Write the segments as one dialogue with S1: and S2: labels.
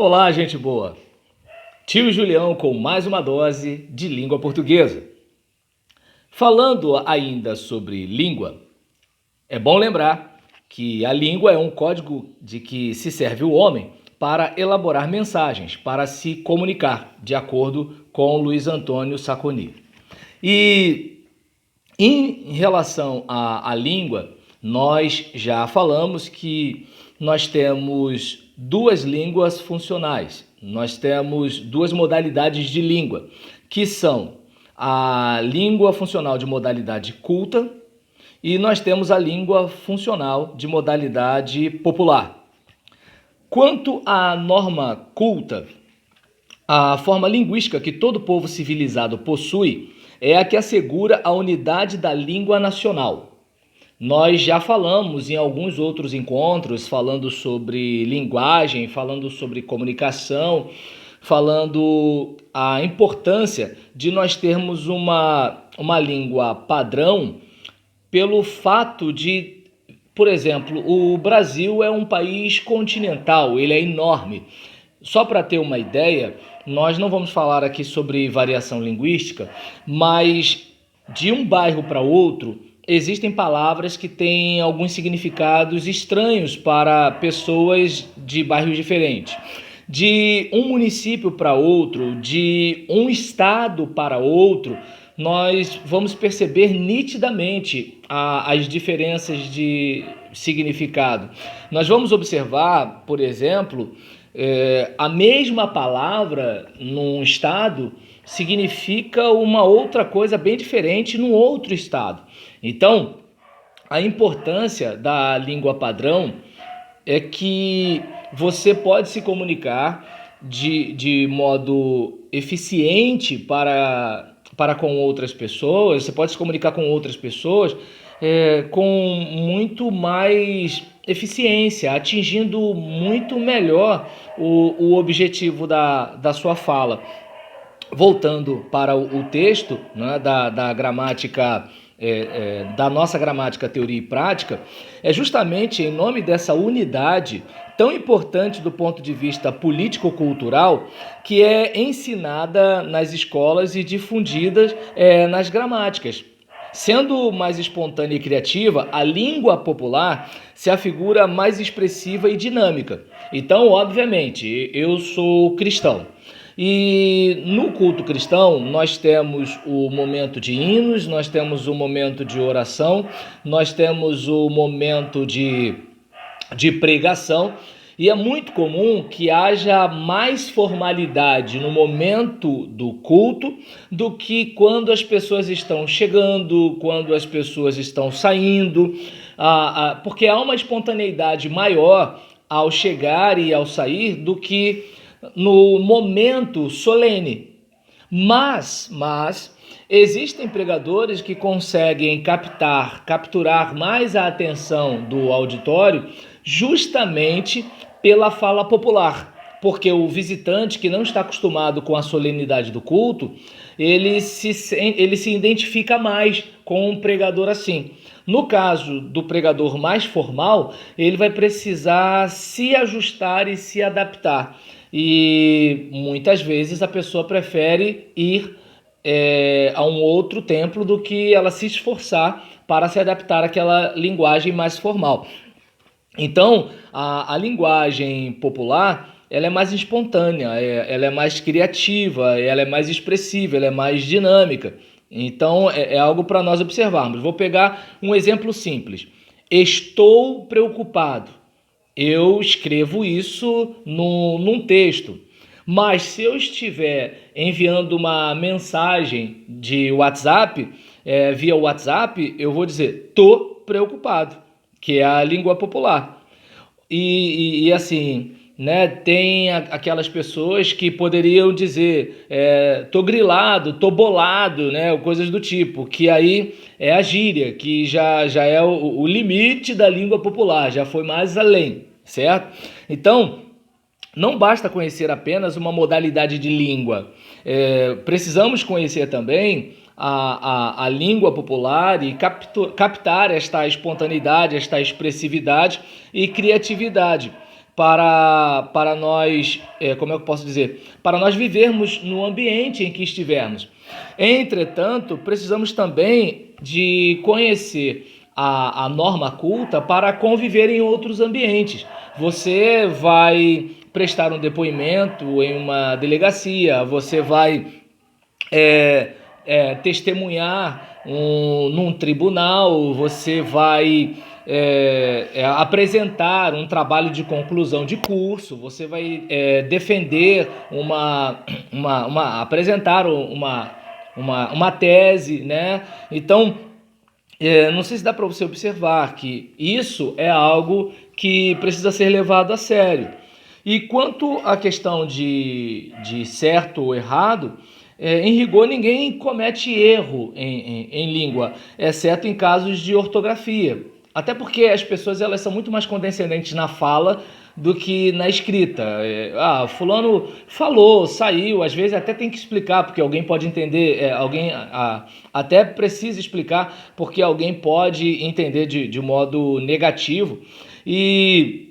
S1: Olá, gente boa! Tio Julião com mais uma dose de língua portuguesa. Falando ainda sobre língua, é bom lembrar que a língua é um código de que se serve o homem para elaborar mensagens, para se comunicar, de acordo com Luiz Antônio Saconi. E em relação à língua, nós já falamos que nós temos duas línguas funcionais. Nós temos duas modalidades de língua, que são a língua funcional de modalidade culta e nós temos a língua funcional de modalidade popular. Quanto à norma culta, a forma linguística que todo povo civilizado possui é a que assegura a unidade da língua nacional. Nós já falamos em alguns outros encontros, falando sobre linguagem, falando sobre comunicação, falando a importância de nós termos uma língua padrão pelo fato de, por exemplo, o Brasil é um país continental, ele é enorme. Só para ter uma ideia, nós não vamos falar aqui sobre variação linguística, mas de um bairro para outro, existem palavras que têm alguns significados estranhos para pessoas de bairros diferentes. De um município para outro, de um estado para outro, nós vamos perceber nitidamente as diferenças de significado. Nós vamos observar, por exemplo, a mesma palavra num estado significa uma outra coisa bem diferente num outro estado. Então, a importância da língua padrão é que você pode se comunicar de modo eficiente para com outras pessoas, você pode se comunicar com outras pessoas com muito mais eficiência, atingindo muito melhor o objetivo da sua fala. Voltando para o texto, né, da gramática, da nossa gramática, teoria e prática, é justamente em nome dessa unidade tão importante do ponto de vista político-cultural que é ensinada nas escolas e difundida nas gramáticas. Sendo mais espontânea e criativa, a língua popular se afigura mais expressiva e dinâmica. Então, obviamente, eu sou cristão. E no culto cristão, nós temos o momento de hinos, nós temos o momento de oração, nós temos o momento de pregação, e é muito comum que haja mais formalidade no momento do culto do que quando as pessoas estão chegando, quando as pessoas estão saindo, porque há uma espontaneidade maior ao chegar e ao sair do que no momento solene. Mas existem pregadores que conseguem capturar mais a atenção do auditório justamente pela fala popular, porque o visitante que não está acostumado com a solenidade do culto, ele se identifica mais com um pregador assim. No caso do pregador mais formal, ele vai precisar se ajustar e se adaptar. E muitas vezes a pessoa prefere ir a um outro templo do que ela se esforçar para se adaptar àquela linguagem mais formal. Então, a linguagem popular, ela é mais espontânea, ela é mais criativa, ela é mais expressiva, ela é mais dinâmica. Então, é algo para nós observarmos. Vou pegar um exemplo simples. Estou preocupado. Eu escrevo isso num texto. Mas se eu estiver enviando uma mensagem de WhatsApp, via WhatsApp, eu vou dizer, tô preocupado, que é a língua popular. E assim, né, tem aquelas pessoas que poderiam dizer, tô grilado, tô bolado, né, coisas do tipo, que aí é a gíria, que já é o limite da língua popular, já foi mais além, certo? Então, não basta conhecer apenas uma modalidade de língua, precisamos conhecer também a língua popular e captar esta espontaneidade, esta expressividade e criatividade, para nós, como é que eu posso dizer? Para nós vivermos no ambiente em que estivermos. Entretanto, precisamos também de conhecer a norma culta para conviver em outros ambientes. Você vai prestar um depoimento em uma delegacia, você vai testemunhar num tribunal, você vai apresentar um trabalho de conclusão de curso, você vai defender apresentar uma tese, né? Então, não sei se dá para você observar que isso é algo que precisa ser levado a sério. E quanto à questão de certo ou errado, em rigor ninguém comete erro em língua, exceto em casos de ortografia. Até porque as pessoas elas são muito mais condescendentes na fala do que na escrita. Fulano falou, saiu, às vezes até tem que explicar, porque alguém pode entender, alguém até precisa explicar, porque alguém pode entender de modo negativo. E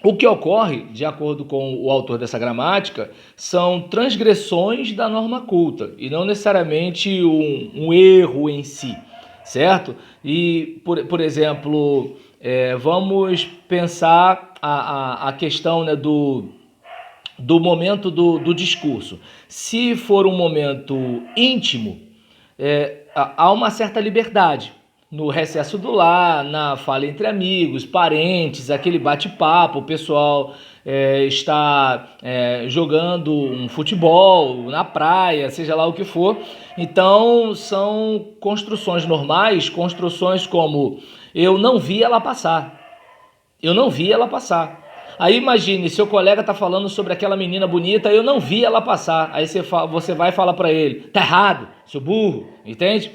S1: o que ocorre, de acordo com o autor dessa gramática, são transgressões da norma culta, e não necessariamente um erro em si, certo? E, por exemplo, vamos pensar a questão, né, do momento do discurso. Se for um momento íntimo, há uma certa liberdade. No recesso do lar, na fala entre amigos, parentes, aquele bate-papo, o pessoal está jogando um futebol na praia, seja lá o que for. Então, são construções normais, construções como eu não vi ela passar. Eu não vi ela passar. Aí imagine, seu colega está falando sobre aquela menina bonita, eu não vi ela passar. Aí você vai falar para ele, tá errado, seu burro, entende?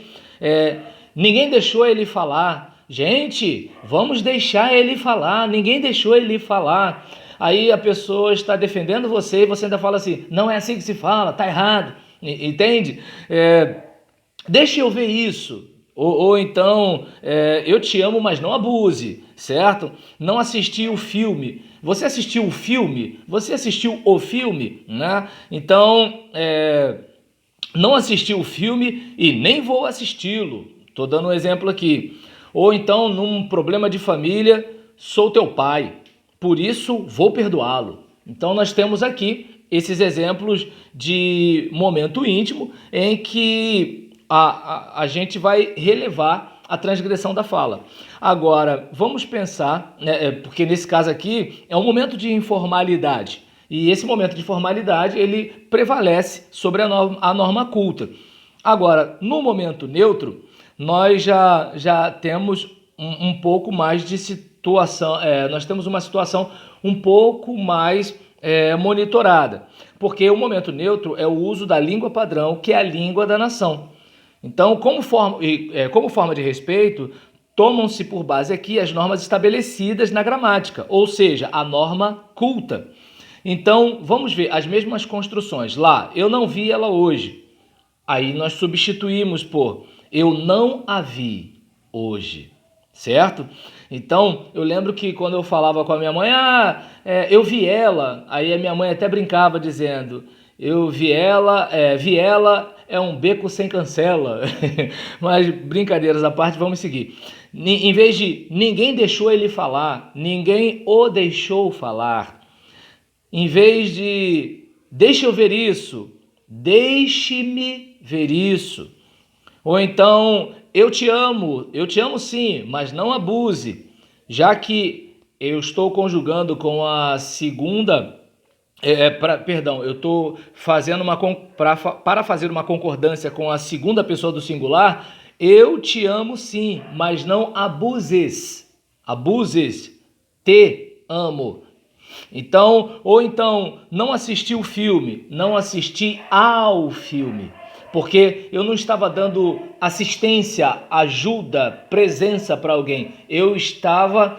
S1: Ninguém deixou ele falar. Gente, vamos deixar ele falar. Ninguém deixou ele falar. Aí a pessoa está defendendo você e você ainda fala assim, não é assim que se fala, tá errado. Entende? Deixa eu ver isso. Ou então, eu te amo, mas não abuse, certo? Não assisti o filme. Você assistiu o filme? Você assistiu o filme? Né? Então, não assisti o filme e nem vou assisti-lo. Estou dando um exemplo aqui. Ou então, num problema de família, sou teu pai, por isso vou perdoá-lo. Então, nós temos aqui esses exemplos de momento íntimo em que a gente vai relevar a transgressão da fala. Agora, vamos pensar, né, porque nesse caso aqui é um momento de informalidade. E esse momento de formalidade, ele prevalece sobre a norma culta. Agora, no momento neutro, nós já temos um pouco mais de situação, nós temos uma situação um pouco mais monitorada, porque o momento neutro é o uso da língua padrão, que é a língua da nação. Então, como forma de respeito, tomam-se por base aqui as normas estabelecidas na gramática, ou seja, a norma culta. Então, vamos ver as mesmas construções. Lá, eu não vi ela hoje. Aí nós substituímos por eu não a vi hoje, certo? Então, eu lembro que quando eu falava com a minha mãe, eu vi ela, aí a minha mãe até brincava dizendo, eu vi ela é um beco sem cancela. Mas brincadeiras à parte, vamos seguir. Em vez de ninguém deixou ele falar, ninguém o deixou falar. Em vez de deixa eu ver isso, deixe-me ver isso. Ou então, eu te amo sim, mas não abuse, já que eu estou conjugando com a segunda, eu estou fazendo para fazer uma concordância com a segunda pessoa do singular, eu te amo sim, mas não abuses, te amo. Então, ou então, não assisti o filme, não assisti ao filme. Porque eu não estava dando assistência, ajuda, presença para alguém. Eu estava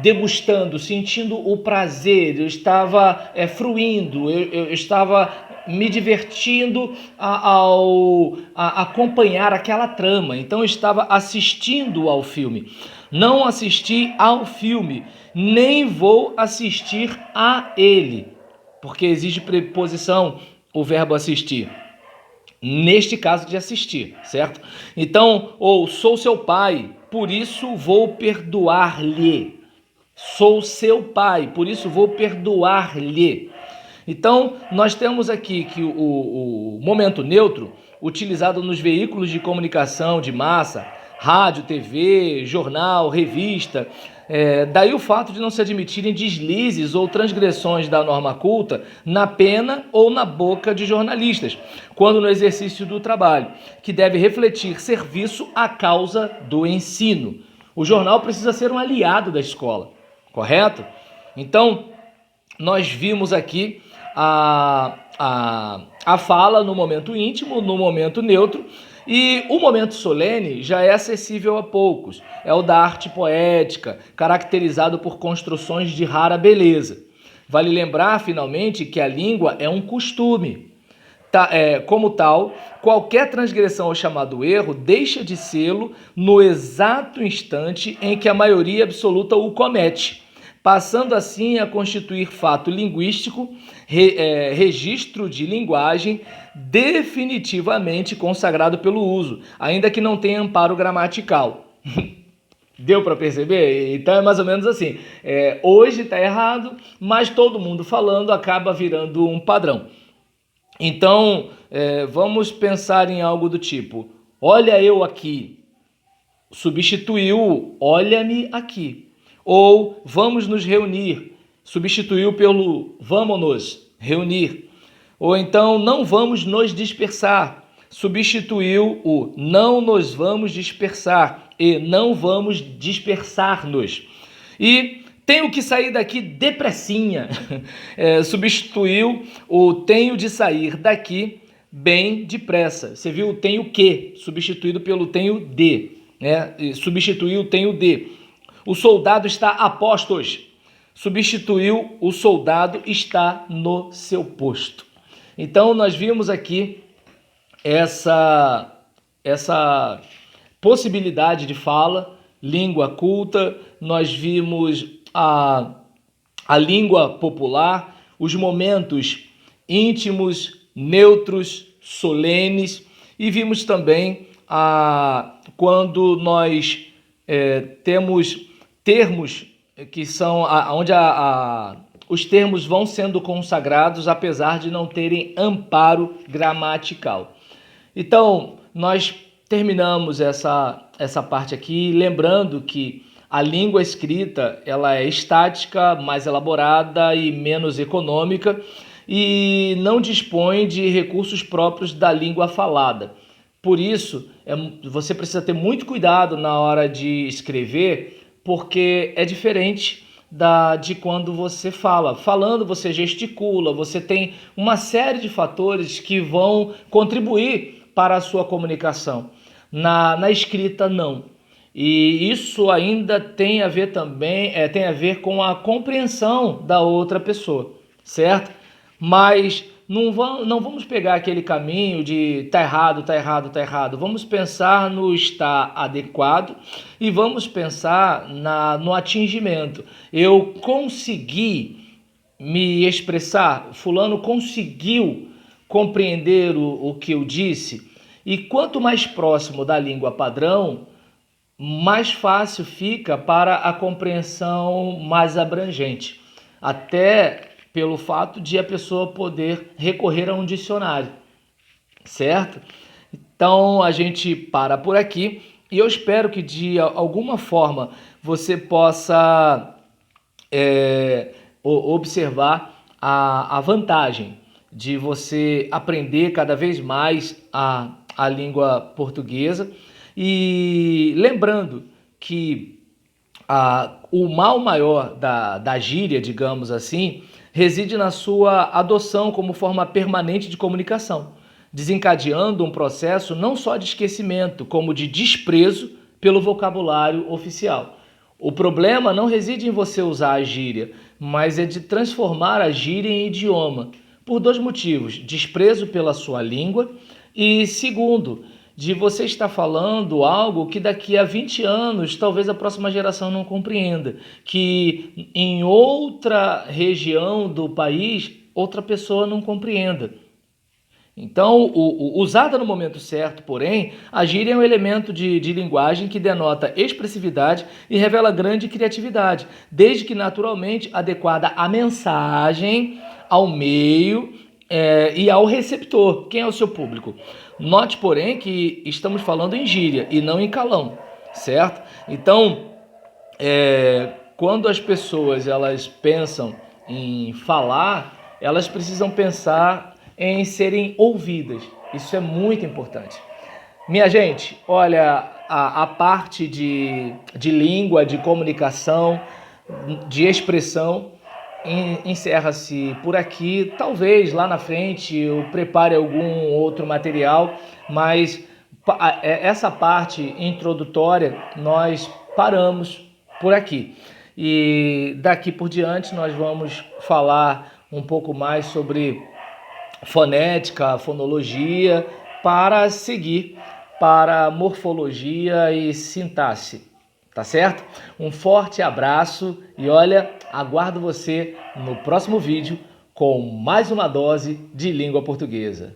S1: degustando, sentindo o prazer, eu estava fruindo, eu estava me divertindo a acompanhar aquela trama. Então eu estava assistindo ao filme. Não assisti ao filme, nem vou assistir a ele, porque exige preposição o verbo assistir. Neste caso de assistir, certo? Então, ou sou seu pai, por isso vou perdoar-lhe. Sou seu pai, por isso vou perdoar-lhe. Então, nós temos aqui que o momento neutro, utilizado nos veículos de comunicação de massa, rádio, TV, jornal, revista, daí o fato de não se admitirem deslizes ou transgressões da norma culta na pena ou na boca de jornalistas, quando no exercício do trabalho, que deve refletir serviço à causa do ensino. O jornal precisa ser um aliado da escola, correto? Então, nós vimos aqui a fala no momento íntimo, no momento neutro, e o momento solene já é acessível a poucos. É o da arte poética, caracterizado por construções de rara beleza. Vale lembrar, finalmente, que a língua é um costume. Como tal, qualquer transgressão ao chamado erro deixa de sê-lo no exato instante em que a maioria absoluta o comete, passando assim a constituir fato linguístico, registro de linguagem definitivamente consagrado pelo uso, ainda que não tenha amparo gramatical. Deu para perceber? Então é mais ou menos assim. Hoje está errado, mas todo mundo falando acaba virando um padrão. Então, vamos pensar em algo do tipo: olha eu aqui, substituiu olha-me aqui. Ou vamos nos reunir, substituiu pelo vamos nos reunir. Ou então não vamos nos dispersar, substituiu o não nos vamos dispersar e não vamos dispersar-nos. E tenho que sair daqui depressinha, substituiu o tenho de sair daqui bem depressa. Você viu o tenho que, substituído pelo tenho de, substituiu o tenho de. O soldado está a postos, substituiu o soldado está no seu posto. Então nós vimos aqui essa possibilidade de fala, língua culta, nós vimos a língua popular, os momentos íntimos, neutros, solenes, e vimos também quando nós temos termos que são onde os termos vão sendo consagrados, apesar de não terem amparo gramatical. Então, nós terminamos essa parte aqui, lembrando que a língua escrita ela é estática, mais elaborada e menos econômica, e não dispõe de recursos próprios da língua falada. Por isso, você precisa ter muito cuidado na hora de escrever, porque é diferente de quando você fala. Falando, você gesticula, você tem uma série de fatores que vão contribuir para a sua comunicação. Na escrita, não. E isso ainda tem a ver também, tem a ver com a compreensão da outra pessoa, certo? Mas não vamos pegar aquele caminho de tá errado, tá errado, tá errado. Vamos pensar no estar adequado e vamos pensar no atingimento. Eu consegui me expressar, fulano conseguiu compreender o que eu disse. E quanto mais próximo da língua padrão, mais fácil fica para a compreensão mais abrangente. Até pelo fato de a pessoa poder recorrer a um dicionário, certo? Então a gente para por aqui e eu espero que de alguma forma você possa observar a vantagem de você aprender cada vez mais a língua portuguesa e lembrando que o mal maior da gíria, digamos assim, reside na sua adoção como forma permanente de comunicação, desencadeando um processo não só de esquecimento, como de desprezo pelo vocabulário oficial. O problema não reside em você usar a gíria, mas é de transformar a gíria em idioma, por dois motivos: desprezo pela sua língua e, segundo, de você estar falando algo que daqui a 20 anos talvez a próxima geração não compreenda, que em outra região do país outra pessoa não compreenda. Então, usada no momento certo, porém, a gíria é um elemento de linguagem que denota expressividade e revela grande criatividade, desde que naturalmente adequada à mensagem, ao meio e ao receptor. Quem é o seu público? Note, porém, que estamos falando em gíria e não em calão, certo? Então, quando as pessoas elas pensam em falar, elas precisam pensar em serem ouvidas. Isso é muito importante. Minha gente, olha, a parte de língua, de comunicação, de expressão, encerra-se por aqui. Talvez lá na frente eu prepare algum outro material, mas essa parte introdutória nós paramos por aqui. E daqui por diante nós vamos falar um pouco mais sobre fonética, fonologia, para seguir para morfologia e sintaxe, tá certo? Um forte abraço e olha, aguardo você no próximo vídeo com mais uma dose de língua portuguesa.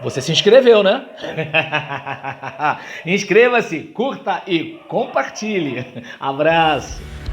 S1: Você se inscreveu, né? Inscreva-se, curta e compartilhe. Abraço!